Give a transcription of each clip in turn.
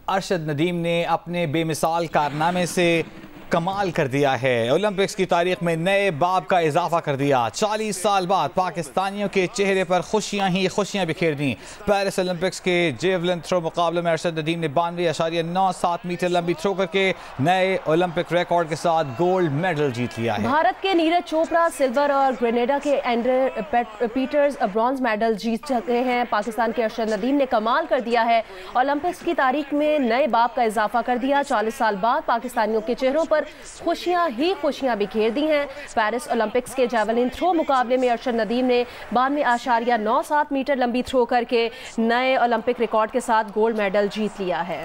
अरशद नदीम ने अपने बेमिसाल कारनामे से कमाल कर दिया है। ओलंपिक्स की तारीख में नए बाब का इजाफा कर दिया। 40 साल बाद पाकिस्तानियों के चेहरे पर खुशियां ही खुशियां बिखेर दी। पेरिस ओलंपिक्स के जेवलिन थ्रो मुकाबले में अरशद नदीम ने 92.97 मीटर लंबी थ्रो करके नए ओलंपिक रिकॉर्ड के साथ गोल्ड मेडल जीत लिया है। भारत के नीरज चोपड़ा सिल्वर और ग्रेनेडा के एंड्रे पीटर्स ब्रॉन्ज मेडल जीत चुके हैं। पाकिस्तान के अरशद नदीम ने कमाल कर दिया है। ओलंपिक्स की तारीख में नए बाब का इजाफा कर दिया। 40 साल बाद पाकिस्तानियों के चेहरों पर खुशियां ही खुशियां बिखेर दी हैं। पेरिस ओलंपिक्स के जेवलिन थ्रो मुकाबले में अरशद नदीम ने 92.97 मीटर लंबी थ्रो करके नए ओलंपिक रिकॉर्ड के साथ गोल्ड मेडल जीत लिया है।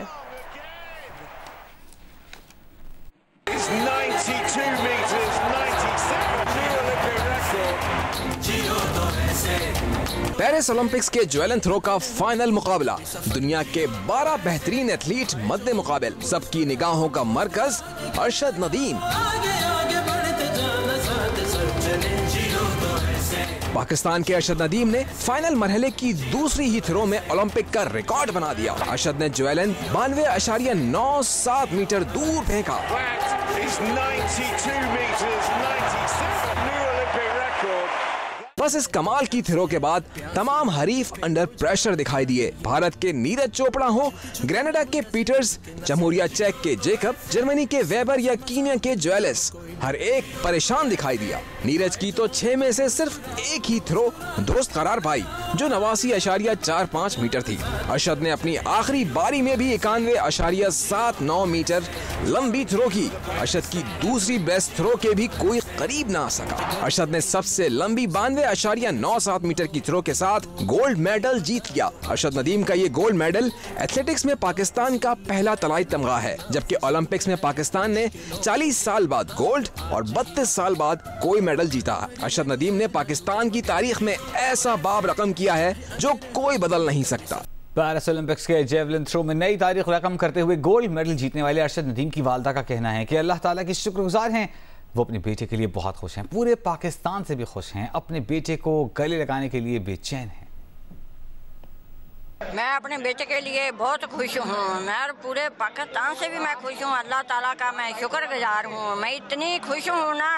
पेरिस ओलंपिक्स के जेवलिन थ्रो का फाइनल मुकाबला। दुनिया के 12 बेहतरीन एथलीट मद्दे मुकाबिल, सबकी निगाहों का मरकज अरशद नदीम। पाकिस्तान के अरशद नदीम ने फाइनल मरहले की दूसरी ही थ्रो में ओलंपिक का रिकॉर्ड बना दिया। अरशद ने जेवलिन 92.97 मीटर दूर फेंका। बस इस कमाल की थ्रो के बाद तमाम हरीफ अंडर प्रेशर दिखाई दिए। भारत के नीरज चोपड़ा हो, ग्रेनेडा के पीटर्स, जमहूरिया चेक के जेकब, जर्मनी के वेबर या कीनिया के ज्वेलिस, हर एक परेशान दिखाई दिया। नीरज की तो 6 में से सिर्फ एक ही थ्रो दुरुस्त करार पाई, जो 89.45 मीटर थी। अरशद ने अपनी आखिरी बारी में भी 91.79 मीटर लंबी थ्रो की। अरशद की दूसरी बेस्ट थ्रो के भी कोई करीब ना आ सका। अरशद ने सबसे लंबी 92.97 मीटर की थ्रो के साथ गोल्ड मेडल जीत लिया। अरशद नदीम का ये गोल्ड मेडल एथलेटिक्स में पाकिस्तान का पहला तलाई तमगा है, जबकि ओलंपिक्स में पाकिस्तान ने 40 साल बाद गोल्ड और 32 साल बाद कोई मेडल जीता। अरशद नदीम ने पाकिस्तान की तारीख में ऐसा बाब रकम किया है जो कोई बदल नहीं सकता। पेरिस ओलंपिक्स के जेवलिन थ्रो में नई तारीख रकम करते हुए गोल्ड मेडल जीतने वाले अरशद नदीम की वालदा का कहना है कि अल्लाह ताला की शुक्रगुजार हैं। वो अपने बेटे के लिए बहुत खुश हैं, पूरे पाकिस्तान से भी खुश हैं, अपने बेटे को गले लगाने के लिए बेचैन हैं। मैं अपने बेटे के लिए बहुत खुश हूँ। मैं पूरे पाकिस्तान से भी मैं खुश हूँ। अल्लाह ताला का मैं शुक्रगुजार हूँ। मैं इतनी खुश हूँ ना,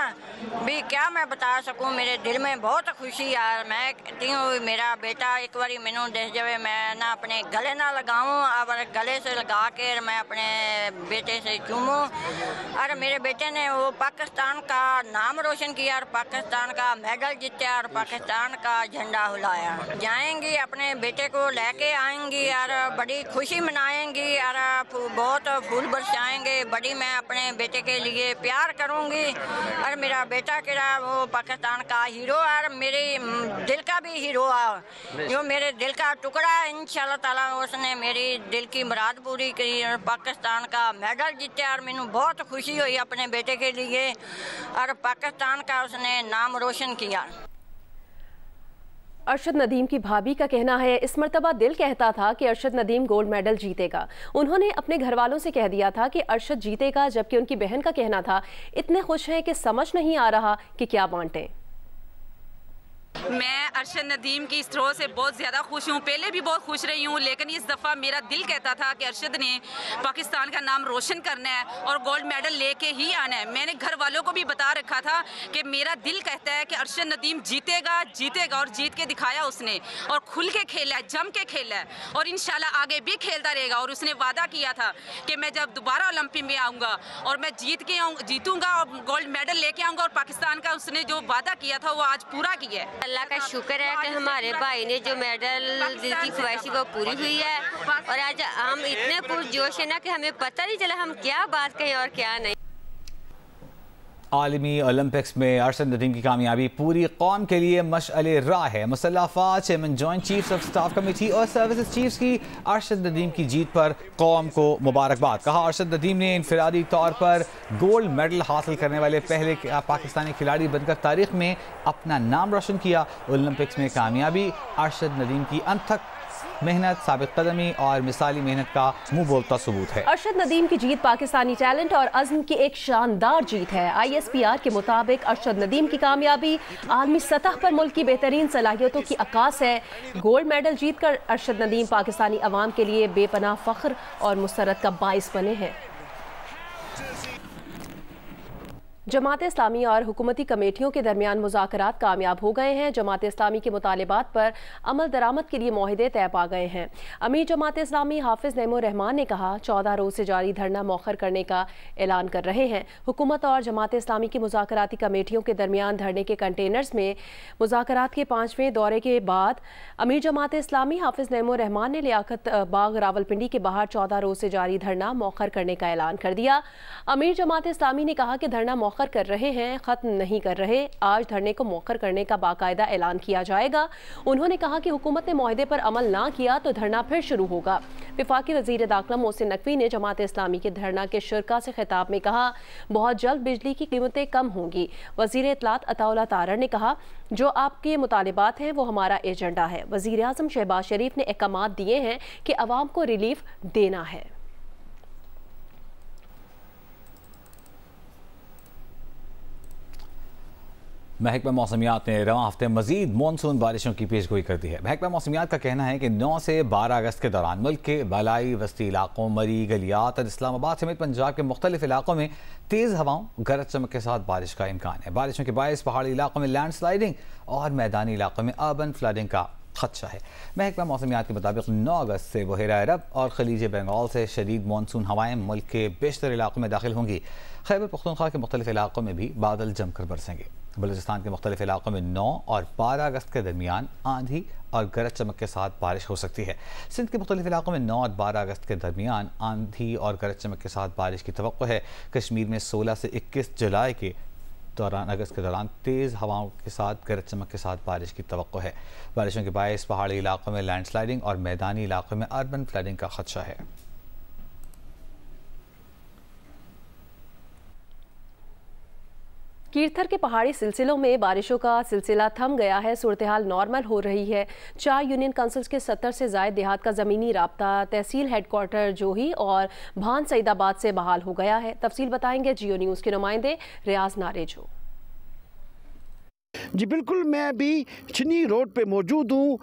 भी क्या मैं बता सकूँ। मेरे दिल में बहुत खुशी यार। मैं कहती हूँ मेरा बेटा एक बारी मैनू देख जाए, मैं ना अपने गले ना लगाऊँ, और गले से लगा के मैं अपने बेटे से चूमूँ। और मेरे बेटे ने वो पाकिस्तान का नाम रोशन किया और पाकिस्तान का मेडल जीता और पाकिस्तान का झंडा हिलाया। जाएंगी अपने बेटे को लेके आएंगी और बड़ी खुशी मनाएंगी और बहुत फूल बरसाएंगे। बड़ी मैं अपने बेटे के लिए प्यार करूंगी और मेरा बेटा केड़ा वो पाकिस्तान का हीरो और मेरे दिल का भी हीरो है, जो मेरे दिल का टुकड़ा है। इंशाल्लाह ताला उसने मेरी दिल की मुराद पूरी की और पाकिस्तान का मेडल जीता और मैनू बहुत खुशी हुई अपने बेटे के लिए और पाकिस्तान का उसने नाम रोशन किया। अरशद नदीम की भाभी का कहना है, इस मर्तबा दिल कहता था कि अरशद नदीम गोल्ड मेडल जीतेगा। उन्होंने अपने घर वालों से कह दिया था कि अरशद जीतेगा, जबकि उनकी बहन का कहना था इतने खुश हैं कि समझ नहीं आ रहा कि क्या बांटें। मैं अरशद नदीम की इस थ्रो से बहुत ज़्यादा खुश हूँ। पहले भी बहुत खुश रही हूँ, लेकिन इस दफ़ा मेरा दिल कहता था कि अरशद ने पाकिस्तान का नाम रोशन करना है और गोल्ड मेडल लेके ही आना है। मैंने घर वालों को भी बता रखा था कि मेरा दिल कहता है कि अरशद नदीम जीतेगा जीतेगा, और जीत के दिखाया उसने, और खुल के खेला है, जम के खेला है, और इंशाल्लाह आगे भी खेलता रहेगा। और उसने वादा किया था कि मैं जब दोबारा ओलंपिक में आऊँगा और मैं जीतूँगा और गोल्ड मेडल लेके आऊँगा, और पाकिस्तान का उसने जो वादा किया था वो आज पूरा किया है। अल्लाह का शुक्र है कि हमारे भाई ने जो मेडल दिल की ख्वाहिश वो पूरी हुई है, और आज हम इतने पुरजोश है ना कि हमें पता नहीं चला हम क्या बात कहें और क्या नहीं। आलमी ओलंपिक्स में अरशद नदीम की कामयाबी पूरी कौम के लिए मशअले राह है। मुसल्लह अफवाज, chairman joint chiefs of staff committee और सर्विसेज चीफ्स की अरशद नदीम की जीत पर कौम को मुबारकबाद। कहा, अरशद नदीम ने इनफरादी तौर पर गोल्ड मेडल हासिल करने वाले पहले पाकिस्तानी खिलाड़ी बनकर तारीख में अपना नाम रोशन किया। ओलंपिक्स में कामयाबी अरशद नदीम की अनथक मेहनत, साबित कदमी और मिसाली मेहनत का मुंह बोलता सबूत है। अरशद नदीम की जीत पाकिस्तानी टैलेंट और अज़्म की एक शानदार जीत है। ISPR के मुताबिक अरशद नदीम की कामयाबी आलमी सतह पर मुल्क की बेहतरीन सलाहियतों की अक्कास है। गोल्ड मेडल जीतकर अरशद नदीम पाकिस्तानी अवाम के लिए बेपनाह फख्र और मुसरत का बाइस बने हैं। जमात इस्लामी और हुकूमती कमेटियों के दरमियान मुज़ाकरात कामयाब हो गए हैं। जमात इस्लामी के मुतालिबात पर अमल दरामद के लिए मुआहदे तय पा गए हैं। अमीर जमात इस्लामी हाफिज नईमुर रहमान ने कहा 14 रोज से जारी धरना मौखर करने का ऐलान कर रहे हैं। हुकूमत और जमात इस्लामी की मुज़ाकराती कमेटियों के दरमियान धरने के कंटेनर्स में मुज़ाकरात के 5वें दौरे के बाद अमीर जमात इस्लामी हाफिज नईमुर रहमान ने लियाकत बाग रावलपिंडी के बाहर 14 रोज से जारी धरना मौखर करने का ऐलान कर दिया। अमीर जमात इस्लामी ने कहा कि धरना मौखर कर रहे हैं, खत्म नहीं कर रहे। आज धरने को मौखर करने का बाकायदा ऐलान किया जाएगा। उन्होंने कहा कि हुकूमत ने मुआहदे पर अमल ना किया तो धरना फिर शुरू होगा। वफाकी वज़ीर दाखिला मोहसिन नकवी ने जमात इस्लामी के धरना के शुरका से खिताब में कहा बहुत जल्द बिजली की कीमतें कम होंगी। वज़ीर इत्तलात अताउल्लाह तारर ने कहा जो आपके मुतालिबात हैं वो हमारा एजेंडा है। वज़ीर आज़म शहबाज शरीफ ने अहकामात दिए हैं कि अवाम को रिलीफ देना है। महकमा मौसमियात ने रवां हफ्ते मजीद मानसून बारिशों की पेशगोई कर दी है। महकमा मौसमियात का कहना है कि 9 से 12 अगस्त के दौरान मुल्क के बालाई वस्ती इलाकों, मरी, गलियात और इस्लामाबाद समेत पंजाब के मुख्तलिफ इलाकों में तेज़ हवाओं, गरज चमक के साथ बारिश का इम्कान है। बारिशों के बायस पहाड़ी इलाकों में लैंड स्लाइडिंग और मैदानी इलाकों में अर्बन फ्लडिंग का खदशा है। महकमा मौसमियात के मुताबिक 9 अगस्त से बहरा अरब और खलीज बंगाल से शदीद मानसून हवाएं मुल्क के बेशतर इलाकों में दाखिल होंगी। खैबर पख्तूनख्वा के मुख्तलिफ इलाकों में भी बादल जमकर बरसेंगे। बलूचिस्तान के मुख्तलिफ इलाकों में 9 और 12 अगस्त के दरमियान आंधी और गरज चमक के साथ बारिश हो सकती है। सिंध के मुख्तलिफ इलाकों में 9 और 12 अगस्त के दरमियान आंधी और गरज चमक के साथ बारिश की तवक्को है। कश्मीर में 16 से 21 जुलाई के दौरान अगस्त के दौरान तेज़ हवाओं के साथ गरज चमक के साथ बारिश की तवक्को है। बारिशों के बायस पहाड़ी इलाकों में लैंड स्लाइडिंग और मैदानी इलाकों में अर्बन फ्लडिंग का खदशा है। कीर्थर के पहाड़ी सिलसिलों में बारिशों का सिलसिला थम गया है। सूरत-ए-हाल नॉर्मल हो रही है। 4 यूनियन काउंसिल्स के 70 से ज़ायद देहात का ज़मीनी राब्ता तहसील हेडक्वार्टर जोही और भान सईदाबाद से बहाल हो गया है। तफसील बताएंगे जियो न्यूज़ के नुमाइंदे रियाज नारेजो। जी बिल्कुल, मैं अभी चनी रोड पे मौजूद हूँ।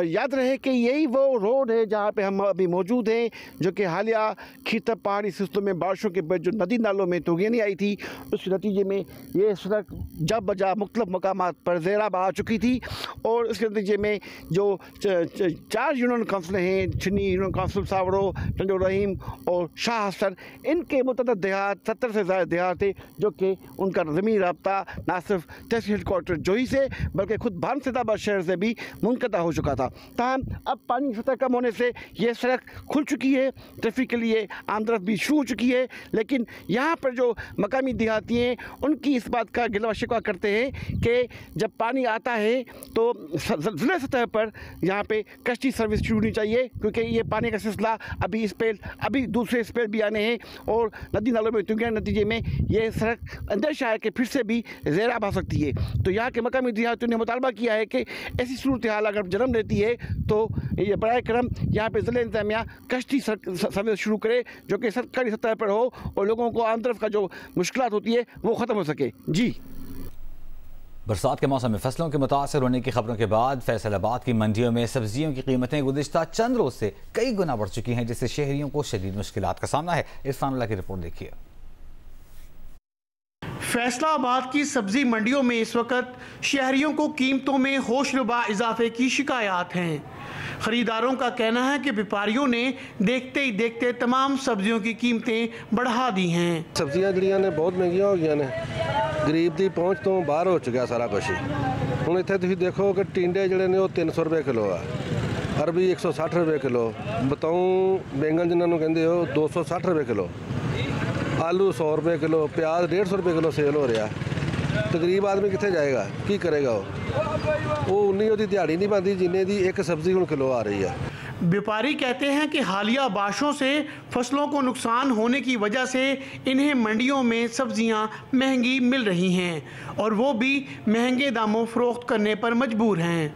याद रहे कि यही वो रोड है जहाँ पे हम अभी मौजूद हैं, जो कि हालिया खीतर पहाड़ी सिलसिलों में बारिशों के बाद जो नदी नालों में तूफ़ान आई थी, उस नतीजे में ये सड़क जब बजा मुख्तलिफ मकामात पर ज़ेराब आ चुकी थी। और इसके नतीजे में जो 4 यूनियन काउंसिल हैं, चनी यूनियन काउंसिल, सावड़ो, टंडो रहीम और शाह हसन, इनके मुतअद्दिद देहात 70 से ज़्यादा देहात थे जो कि उनका ज़मीनी राब्ता ना सिर्फ तहसील हेडक्वार्टर जोही से बल्कि खुद भान सईदाबाद शहर से भी मुनक़ता हो चुका था। ताहम अब पानी की सतह कम होने से ये सड़क खुल चुकी है, ट्रैफिक के लिए आमदरफ्त भी शुरू हो चुकी है। लेकिन यहाँ पर जो मकामी देहाती हैं उनकी इस बात का गिला शिकवा करते हैं कि जब पानी आता है तो ज़िला सतह पर यहाँ पे कश्ती सर्विस शुरू होनी चाहिए, क्योंकि ये पानी का सिलसिला अभी दूसरे स्पेल भी आने हैं और नदी नालों में तूफ़ान नतीजे में ये सड़क अंदेशा है कि फिर से भी ज़ेराब आ सकती है। तो यहाँ के मकामी देहातियों ने मुतालबा किया है कि ऐसी सूरत हाल अगर जन्म लेती है तो ये बराए करम यहाँ पे ज़िला इंतज़ामिया कश्ती सर्विस शुरू करे, जो कि सरकारी सतह पर हो और लोगों को आमदरफ्त का जो मुश्किलात होती है वो ख़त्म हो सके। जी, बरसात के मौसम में फसलों के मुतासर होने की खबरों के बाद फैसलाबाद की मंडियों में सब्जियों की कीमतें गुज़िश्ता चंद रोज से कई गुना बढ़ चुकी हैं, जिससे शहरियों को शदीद मुश्किलात का सामना है। इरफान अल्लाह की रिपोर्ट देखिए। फैसलाबाद की सब्जी मंडियों में इस वक्त शहरियों को कीमतों में होशरुबा इजाफे की शिकायत हैं। खरीदारों का कहना है कि व्यापारियों ने देखते ही देखते तमाम सब्जियों की कीमतें बढ़ा दी हैं। सब्जियां जड़ियां ने बहुत महंगियां हो गई ने, गरीब की पहुंच तो बाहर हो चुका सारा कुछ। हुण इत्थे तुसीं देखो कि टिंडे जिहड़े ने 300 रुपए किलो आ, अरबी 160 रुपए किलो, बताऊं बैंगन जिन्होंने कहते हो 260 रुपए किलो, आलू 100 रुपए किलो, प्याज 150 रुपए किलो सेल हो रहा। तो गरीब आदमी कितने जाएगा, की करेगा? वो उन्नी उसकी दिहाड़ी नहीं बनती जिन्ने दी एक सब्जी हुण किलो आ रही है। व्यापारी कहते हैं कि हालिया बारिशों से फसलों को नुकसान होने की वजह से इन्हें मंडियों में सब्जियां महंगी मिल रही हैं और वो भी महंगे दामों फरोख्त करने पर मजबूर हैं।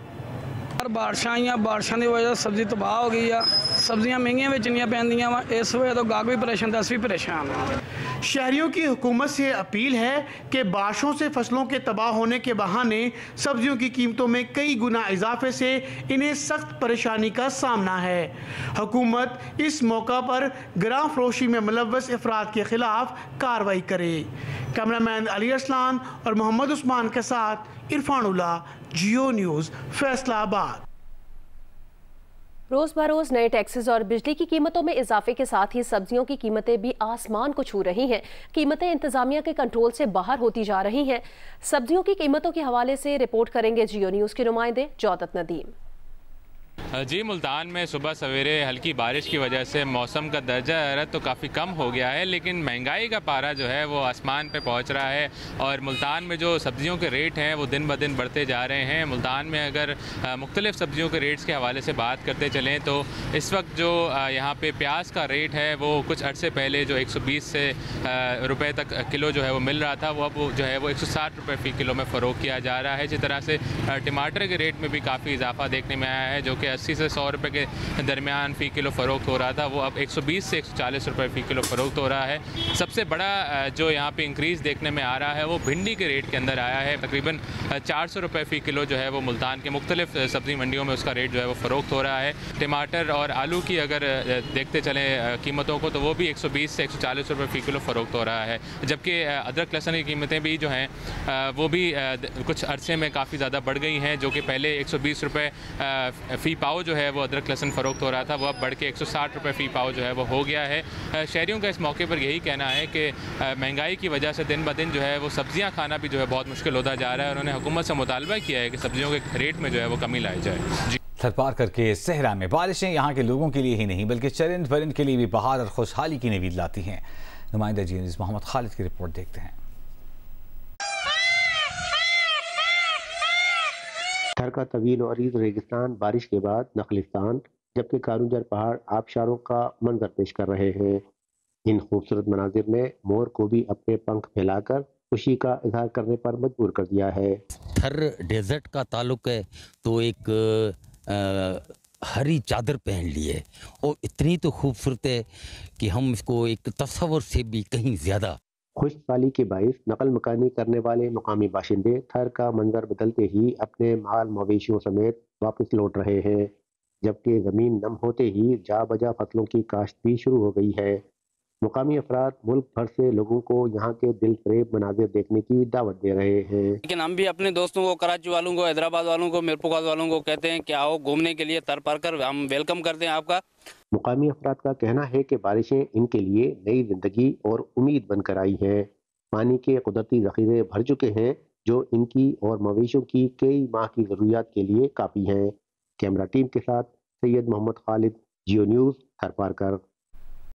बार बारिशां आईयां, बारिशां की वजह सब्जी तबाह हो गई है। सब्जियां महंगियां बेचनियां पैंदियां वा, इस वजह तो गाहक भी परेशान ते अस भी परेशान हैं। शहरियों की हुकूमत से अपील है कि बारिशों से फसलों के तबाह होने के बहाने सब्जियों की कीमतों में कई गुना इजाफे से इन्हें सख्त परेशानी का सामना है। हुकूमत इस मौका पर ग्राम फरोशी में मुलव्वस अफराद के खिलाफ कार्रवाई करे। कैमरामैन अली असलान और मोहम्मद उस्मान के साथ इरफान उल्ला, जियो न्यूज़, फैसलाबाद। रोज़ बरोज़ नए टैक्सेस और बिजली की कीमतों में इजाफे के साथ ही सब्जियों की कीमतें भी आसमान को छू रही हैं। कीमतें इंतजामिया के कंट्रोल से बाहर होती जा रही हैं। सब्जियों की कीमतों के हवाले से रिपोर्ट करेंगे जियो न्यूज़ के नुमाइंदे जौदत नदीम। जी, मुल्तान में सुबह सवेरे हल्की बारिश की वजह से मौसम का दर्जा हरारत तो काफ़ी कम हो गया है, लेकिन महंगाई का पारा जो है वो आसमान पे पहुंच रहा है और मुल्तान में जो सब्जियों के रेट हैं वो दिन ब दिन बढ़ते जा रहे हैं। मुल्तान में अगर मुख्तलिफ सब्जियों के रेट्स के हवाले से बात करते चलें तो इस वक्त जो यहाँ पे प्याज का रेट है वो कुछ अर्से पहले जो 120 से रुपये तक किलो जो है वो मिल रहा था, वो अब जो है वो 160 रुपये फ़ी किलो में फ़रोख्त किया जा रहा है। इसी तरह से टमाटर के रेट में भी काफ़ी इजाफा देखने में आया है, जो कि 80 से 100 रुपये के दरमियान फ़ी किलो फ़रोख्त हो रहा था, वो अब 120 से 140 रुपये फ़ी किलो फ़रोख्त हो रहा है। सबसे बड़ा जो यहाँ पे इंक्रीज़ देखने में आ रहा है वो भिंडी के रेट के अंदर आया है। तकरीबन 400 रुपये फ़ी किलो जो है वो मुल्तान के मुख्तलिफ सब्ज़ी मंडियों में उसका रेट जो है वो फ़रोख्त हो रहा है। टमाटर और आलू की अगर देखते चलें कीमतों को तो वो भी 120 से 140 रुपये फ़ी किलो फ़रोख्त हो रहा है, जबकि अदरक लहसुन की कीमतें भी जो हैं वो भी कुछ अरसे में काफ़ी ज़्यादा बढ़ गई हैं, जो कि पहले 120 रुपये फ़ी पाव जो है वो अदरक लहसुन फ़रोख्त हो रहा था, वो अब बढ़ के 160 रुपये फ़ी पाव जो है वो हो गया है। शहरियों का इस मौके पर यही कहना है कि महंगाई की वजह से दिन ब दिन जो है वो सब्ज़ियाँ खाना भी जो है बहुत मुश्किल होता जा रहा है। उन्होंने हुकूमत से मुतालबा किया है कि सब्ज़ियों के रेट में जो है वो कमी लाई जाए। जी, सरपार करके सहरा में बारिशें यहाँ के लोगों के लिए ही नहीं बल्कि चरिंद परिंद के लिए भी बहार और खुशहाली की नवीद लाती हैं। नुमाइंदा जी न्यूज़ मोहम्मद खालिद की रिपोर्ट देखते हैं। थर का तवील और अरीज रेगिस्तान बारिश के बाद नखलिस्तान, जबकि कारूंजर पहाड़ आबशारों का मंजर पेश कर रहे हैं। इन खूबसूरत मनाजिर ने मोर को भी अपने पंख फैलाकर खुशी का इजहार करने पर मजबूर कर दिया है। थर डेजर्ट का ताल्लुक है तो एक हरी चादर पहन ली है और इतनी तो खूबसूरत है कि हम इसको एक तस्वर से भी कहीं ज़्यादा। खुशहाली के बाइस नकल मकानी करने वाले मकामी बाशिंदे थर का मंजर बदलते ही अपने माल मवेशियों समेत वापस लौट रहे हैं, जबकि ज़मीन नम होते ही जा बजा फसलों की काश्त भी शुरू हो गई है। मुकामी अफराद मुल्क भर से लोगों को यहाँ के दिल फरेब मनाजिर देखने की दावत दे रहे हैं। लेकिन हम भी अपने दोस्तों को, कराची वालों को, हैदराबाद वालों को, मीरपुर वालों को कहते हैं कि आओ घूमने के लिए तर पर कर हम वेलकम करते हैं आपका। मुकामी अफराद का कहना है कि बारिशें इनके लिए नई जिंदगी और उम्मीद बनकर आई हैं। पानी के कुदरती जखीरे भर चुके हैं जो इनकी और मवेशियों की कई माह की जरूरियात के लिए काफ़ी हैं। कैमरा टीम के साथ सैयद मोहम्मद खालिद, जियो न्यूज़, थरपारकर।